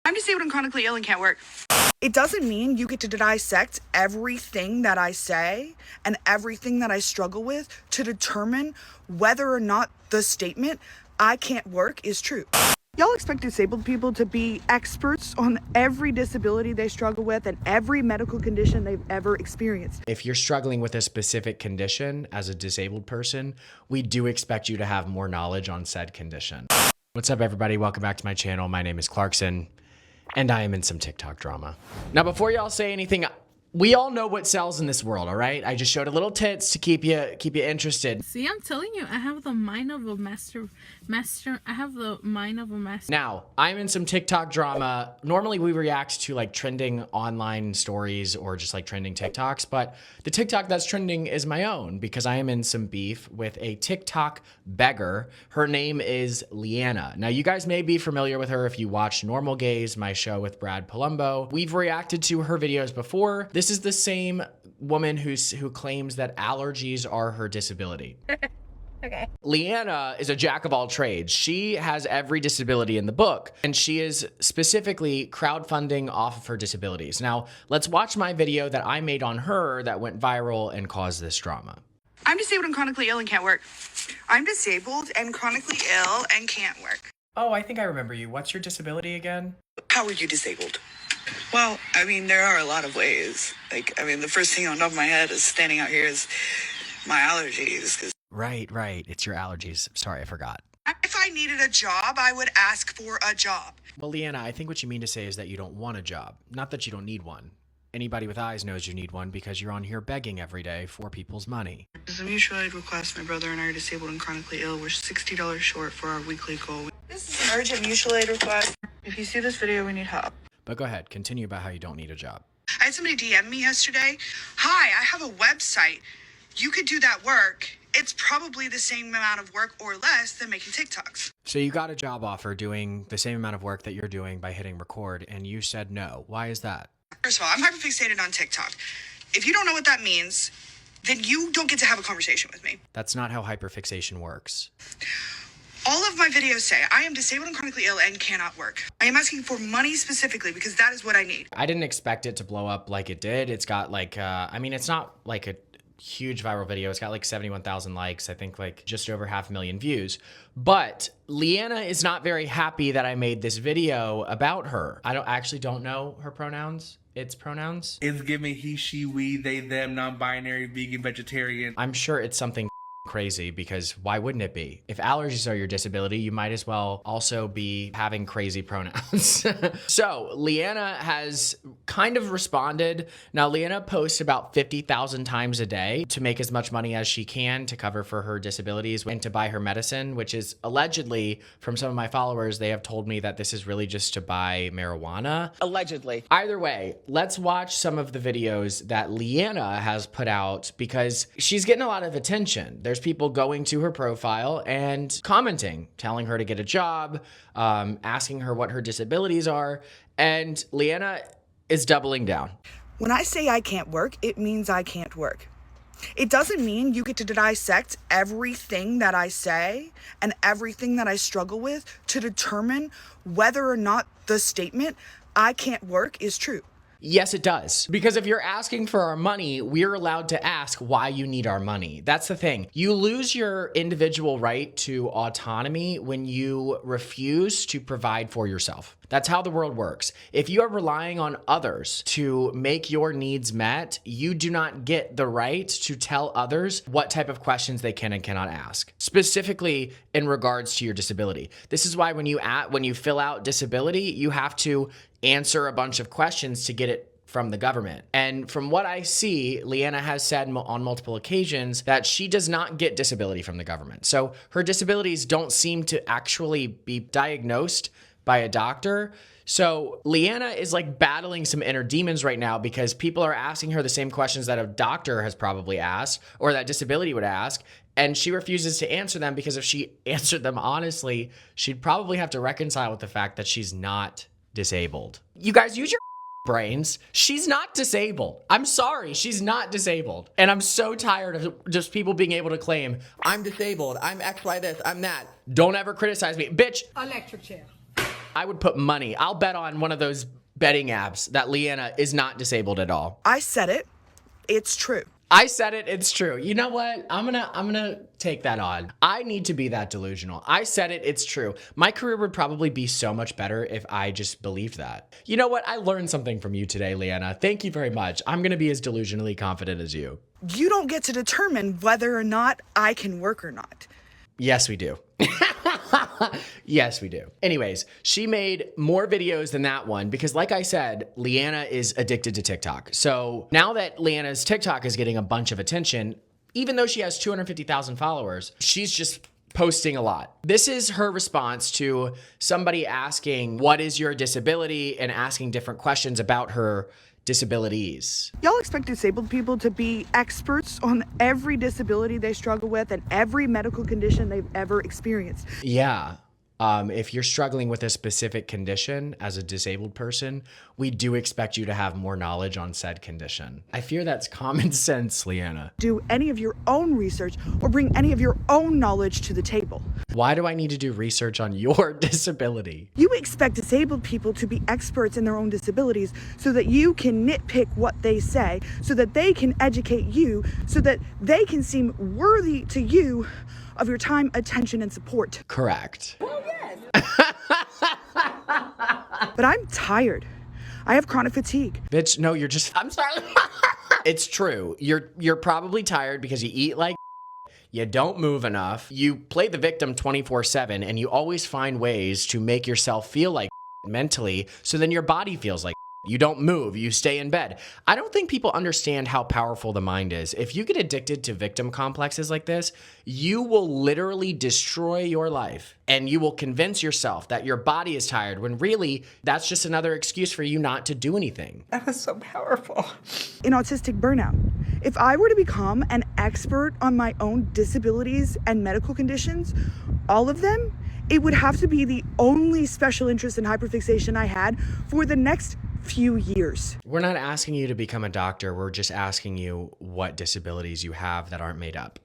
I'm disabled and chronically ill and can't work. It doesn't mean you get to dissect everything that I say and everything that I struggle with to determine whether or not the statement, I can't work, is true. Y'all expect disabled people to be experts on every disability they struggle with and every medical condition they've ever experienced. If you're struggling with a specific condition as a disabled person, we do expect you to have more knowledge on said condition. What's up, everybody? Welcome back to my channel. My name is Clarkson, and I am in some TikTok drama. Now, before y'all say anything, we all know what sells in this world, all right? I just showed a little tits to keep you interested. See, I'm telling you, I have the mind of a master. I have the mind of a master. Now, I'm in some TikTok drama. Normally, we react to like trending online stories or just like trending TikToks, but the TikTok that's trending is my own because I am in some beef with a TikTok beggar. Her name is Leanna. Now, you guys may be familiar with her if you watch Normal Gaze, my show with Brad Palumbo. We've reacted to her videos before. This is the same woman who claims that allergies are her disability. Okay. Leanna is a jack of all trades. She has every disability in the book, and she is specifically crowdfunding off of her disabilities. Now, let's watch my video that I made on her that went viral and caused this drama. I'm disabled and chronically ill and can't work. I'm disabled and chronically ill and can't work. Oh, I think I remember you. What's your disability again? How are you disabled? Well, I mean, there are a lot of ways. The first thing on top of my head is standing out here is my allergies. Right. It's your allergies. Sorry, I forgot. If I needed a job, I would ask for a job. Well, Leanna, I think what you mean to say is that you don't want a job. Not that you don't need one. Anybody with eyes knows you need one because you're on here begging every day for people's money. As a mutual aid request, my brother and I are disabled and chronically ill. We're $60 short for our weekly goal. This is an urgent mutual aid request. If you see this video, we need help. But go ahead, continue about how you don't need a job. I had somebody DM me yesterday. Hi, I have a website. You could do that work. It's probably the same amount of work or less than making TikToks. So you got a job offer doing the same amount of work that you're doing by hitting record, and you said no. Why is that? First of all, I'm hyperfixated on TikTok. If you don't know what that means, then you don't get to have a conversation with me. That's not how hyperfixation works. All of my videos say I am disabled and chronically ill and cannot work. I am asking for money specifically because that is what I need. I didn't expect it to blow up like it did. It's got like, it's not like a huge viral video. It's got like 71,000 likes. I think like just over 500,000 views. But Leanna is not very happy that I made this video about her. I actually don't know her pronouns. It's pronouns. It's giving he, she, we, they, them, non-binary, vegan, vegetarian. I'm sure it's something crazy because why wouldn't it be? If allergies are your disability, you might as well also be having crazy pronouns. So Leanna has kind of responded. Now Leanna posts about 50,000 times a day to make as much money as she can to cover for her disabilities and to buy her medicine, which is allegedly, from some of my followers, they have told me that this is really just to buy marijuana. Allegedly. Either way, let's watch some of the videos that Leanna has put out because she's getting a lot of attention. There's people going to her profile and commenting, telling her to get a job, asking her what her disabilities are, and Leanna is doubling down. When I say I can't work, it means I can't work. It doesn't mean you get to dissect everything that I say and everything that I struggle with to determine whether or not the statement, I can't work, is true. Yes, it does. Because if you're asking for our money, we're allowed to ask why you need our money. That's the thing. You lose your individual right to autonomy when you refuse to provide for yourself. That's how the world works. If you are relying on others to make your needs met, you do not get the right to tell others what type of questions they can and cannot ask, specifically in regards to your disability. This is why when you fill out disability, you have to answer a bunch of questions to get it from the government. And from what I see, Leanna has said on multiple occasions that she does not get disability from the government. So her disabilities don't seem to actually be diagnosed by a doctor. So Leanna is like battling some inner demons right now because people are asking her the same questions that a doctor has probably asked or that disability would ask. And she refuses to answer them because if she answered them honestly, she'd probably have to reconcile with the fact that she's not disabled. You guys use your brains. She's not disabled. I'm sorry, she's not disabled. And I'm so tired of just people being able to claim, I'm disabled, I'm X, Y, this, I'm that. Don't ever criticize me. Bitch. Electric chair. I would put money. I'll bet on one of those betting apps that Leanna is not disabled at all. I said it. It's true. I said it, it's true. You know what? I'm gonna take that on. I need to be that delusional. I said it, it's true. My career would probably be so much better if I just believed that. You know what? I learned something from you today, Leanna. Thank you very much. I'm gonna be as delusionally confident as you. You don't get to determine whether or not I can work or not. Yes, we do. Yes, we do. Anyways, she made more videos than that one because like I said, Leanna is addicted to TikTok. So now that Leanna's TikTok is getting a bunch of attention, even though she has 250,000 followers, she's just posting a lot. This is her response to somebody asking, what is your disability? And asking different questions about her disabilities. Y'all expect disabled people to be experts on every disability they struggle with and every medical condition they've ever experienced. Yeah. If you're struggling with a specific condition as a disabled person, we do expect you to have more knowledge on said condition. I fear that's common sense, Leanna. Do any of your own research or bring any of your own knowledge to the table. Why do I need to do research on your disability? You expect disabled people to be experts in their own disabilities so that you can nitpick what they say, so that they can educate you, so that they can seem worthy to you of your time, attention, and support. Correct. But I'm tired. I have chronic fatigue. Bitch, no, you're just, I'm sorry. It's true. You're probably tired because you eat like you don't move enough. You play the victim 24/7 and you always find ways to make yourself feel like mentally. So then your body feels like you don't move, you stay in bed. I don't think people understand how powerful the mind is. If you get addicted to victim complexes like this, you will literally destroy your life and you will convince yourself that your body is tired when really that's just another excuse for you not to do anything. That was so powerful. In autistic burnout, if I were to become an expert on my own disabilities and medical conditions, all of them, it would have to be the only special interest in hyperfixation I had for the next few years. We're not asking you to become a doctor. We're just asking you what disabilities you have that aren't made up.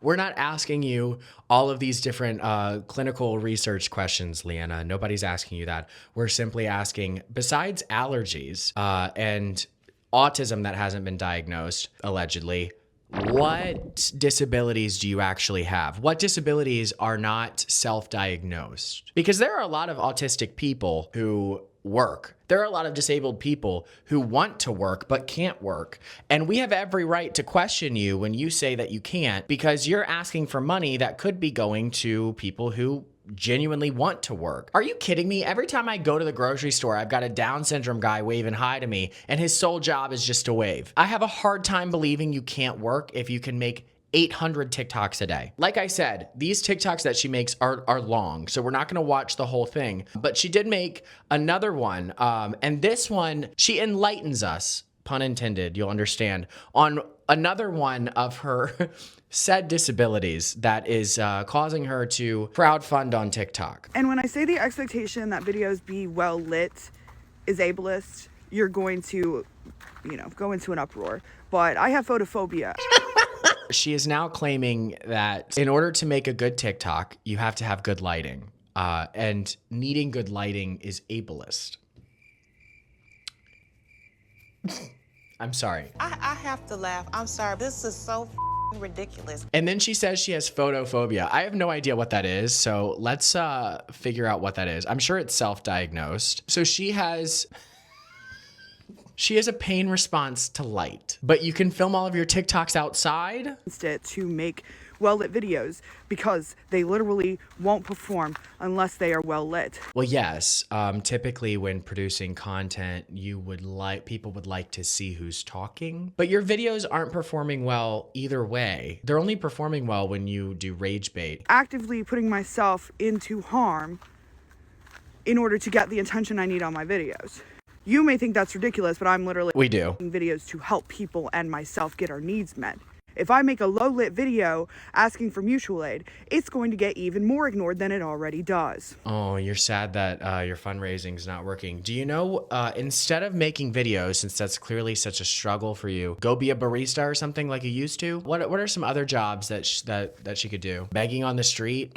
We're not asking you all of these different clinical research questions, Leanna. Nobody's asking you that. We're simply asking, besides allergies and autism that hasn't been diagnosed, allegedly, what disabilities do you actually have? What disabilities are not self-diagnosed? Because there are a lot of autistic people who work. There are a lot of disabled people who want to work but can't work. And we have every right to question you when you say that you can't because you're asking for money that could be going to people who genuinely want to work. Are you kidding me? Every time I go to the grocery store, I've got a Down syndrome guy waving hi to me and his sole job is just to wave. I have a hard time believing you can't work if you can make 800 TikToks a day. Like I said, these TikToks that she makes are long, so we're not gonna watch the whole thing, but she did make another one, and this one, she enlightens us, pun intended, you'll understand, on another one of her said disabilities that is causing her to crowdfund on TikTok. And when I say the expectation that videos be well lit is ableist, you're going to, go into an uproar. But I have photophobia. She is now claiming that in order to make a good TikTok, you have to have good lighting. And needing good lighting is ableist. I'm sorry. I have to laugh. I'm sorry. This is so ridiculous. And then she says she has photophobia. I have no idea what that is, so let's figure out what that is. I'm sure it's self-diagnosed. So she has a pain response to light, but you can film all of your TikToks outside? Instead, to make well-lit videos because they literally won't perform unless they are well-lit. Well, yes. Typically when producing content, people would like to see who's talking, but your videos aren't performing well either way. They're only performing well when you do rage bait. Actively putting myself into harm in order to get the attention I need on my videos. You may think that's ridiculous, but I'm literally making videos to help people and myself get our needs met. If I make a low-lit video asking for mutual aid, it's going to get even more ignored than it already does. Oh, you're sad that your fundraising's not working. Do you know, instead of making videos, since that's clearly such a struggle for you, go be a barista or something like you used to? What are some other jobs that she could do? Begging on the street?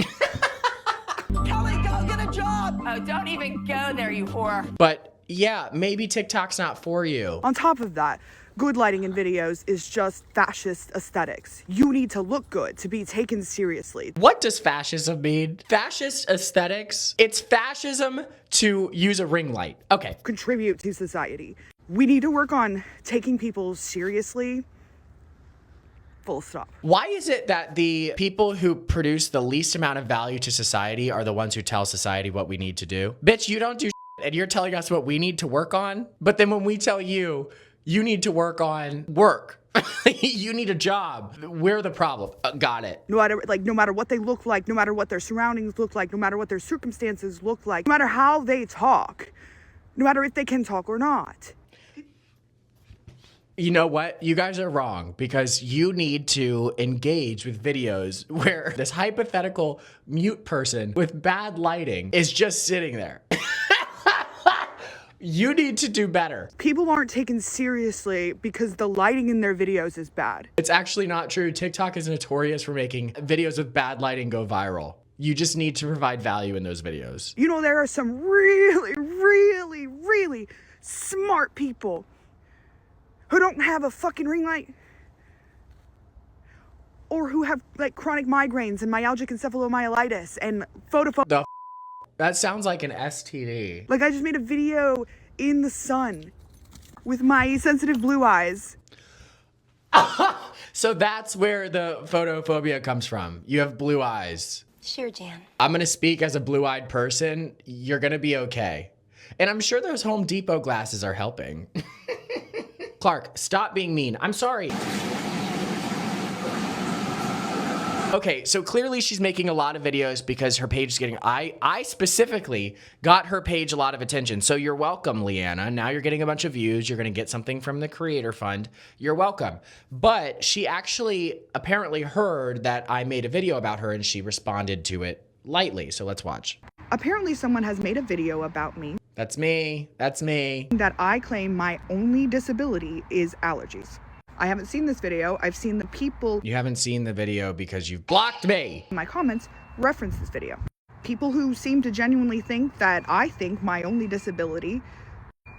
Kelly, go get a job. Oh, don't even go there, you whore. But yeah, maybe TikTok's not for you. On top of that, good lighting in videos is just fascist aesthetics. You need to look good to be taken seriously. What does fascism mean? Fascist aesthetics? It's fascism to use a ring light. Okay. Contribute to society. We need to work on taking people seriously. Full stop. Why is it that the people who produce the least amount of value to society are the ones who tell society what we need to do? Bitch, you don't do and you're telling us what we need to work on? But then when we tell you, you need to work on work. You need a job. We're the problem. Got it. No matter what they look like, no matter what their surroundings look like, no matter what their circumstances look like, no matter how they talk, no matter if they can talk or not. You know what? You guys are wrong because you need to engage with videos where this hypothetical mute person with bad lighting is just sitting there. You need to do better. People aren't taken seriously because the lighting in their videos is bad. It's actually not true. TikTok is notorious for making videos with bad lighting go viral. You just need to provide value in those videos. You know, there are some really, really, really smart people who don't have a fucking ring light or who have like chronic migraines and myalgic encephalomyelitis and The that sounds like an STD. Like I just made a video in the sun with my sensitive blue eyes. So that's where the photophobia comes from. You have blue eyes. Sure, Jan. I'm gonna speak as a blue-eyed person. You're gonna be okay. And I'm sure those Home Depot glasses are helping. Clark, stop being mean. I'm sorry. Okay, so clearly she's making a lot of videos because her page is getting, I specifically got her page a lot of attention. So you're welcome, Leanna. Now you're getting a bunch of views. You're gonna get something from the Creator Fund. You're welcome. But she actually apparently heard that I made a video about her and she responded to it lightly. So let's watch. Apparently someone has made a video about me. That's me. That's me. That I claim my only disability is allergies. I haven't seen this video. I've seen the people. You haven't seen the video because you've blocked me. In my comments reference this video. People who seem to genuinely think that I think my only disability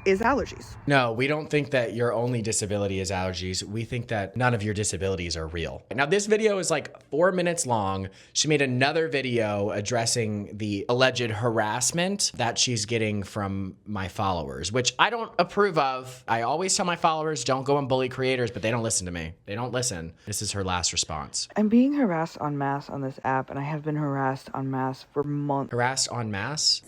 is allergies. No, we don't think that your only disability is allergies. We think that none of your disabilities are real. Now, this video is like 4 minutes long. She made another video addressing the alleged harassment that she's getting from my followers, which I don't approve of. I always tell my followers, don't go and bully creators, but they don't listen to me. They don't listen. This is her last response. I'm being harassed en masse on this app, and I have been harassed en masse for months. Harassed en masse?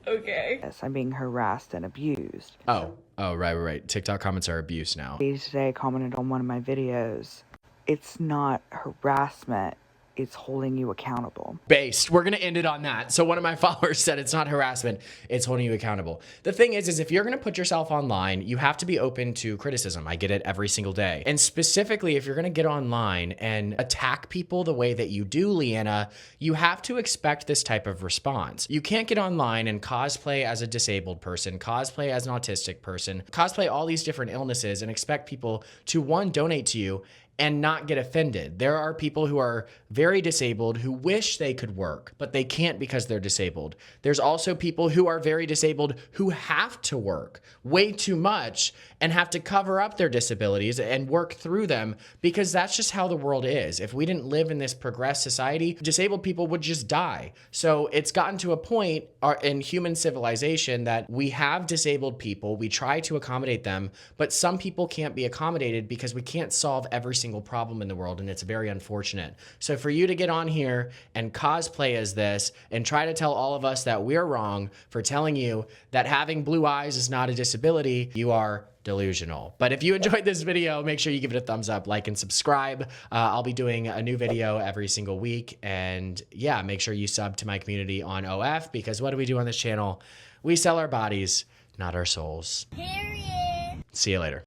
Okay. Yes, I'm being harassed and abused. Oh, right. TikTok comments are abuse now. Today commented on one of my videos. It's not harassment. It's holding you accountable. Based. We're going to end it on that. So one of my followers said it's not harassment, it's holding you accountable. The thing is if you're going to put yourself online, you have to be open to criticism. I get it every single day. And specifically, if you're going to get online and attack people the way that you do, Leanna, you have to expect this type of response. You can't get online and cosplay as a disabled person, cosplay as an autistic person, cosplay all these different illnesses and expect people to, one, donate to you and not get offended. There are people who are very disabled who wish they could work, but they can't because they're disabled. There's also people who are very disabled who have to work way too much and have to cover up their disabilities and work through them because that's just how the world is. If we didn't live in this progressed society, disabled people would just die. So it's gotten to a point in human civilization that we have disabled people, we try to accommodate them, but some people can't be accommodated because we can't solve every single problem in the world, and it's very unfortunate. So for you to get on here and cosplay as this and try to tell all of us that we're wrong for telling you that having blue eyes is not a disability, you are delusional. But if you enjoyed this video, make sure you give it a thumbs up, like, and subscribe. I'll be doing a new video every single week. And yeah, make sure you sub to my community on OF, because what do we do on this channel? We sell our bodies, not our souls. Period. See you later.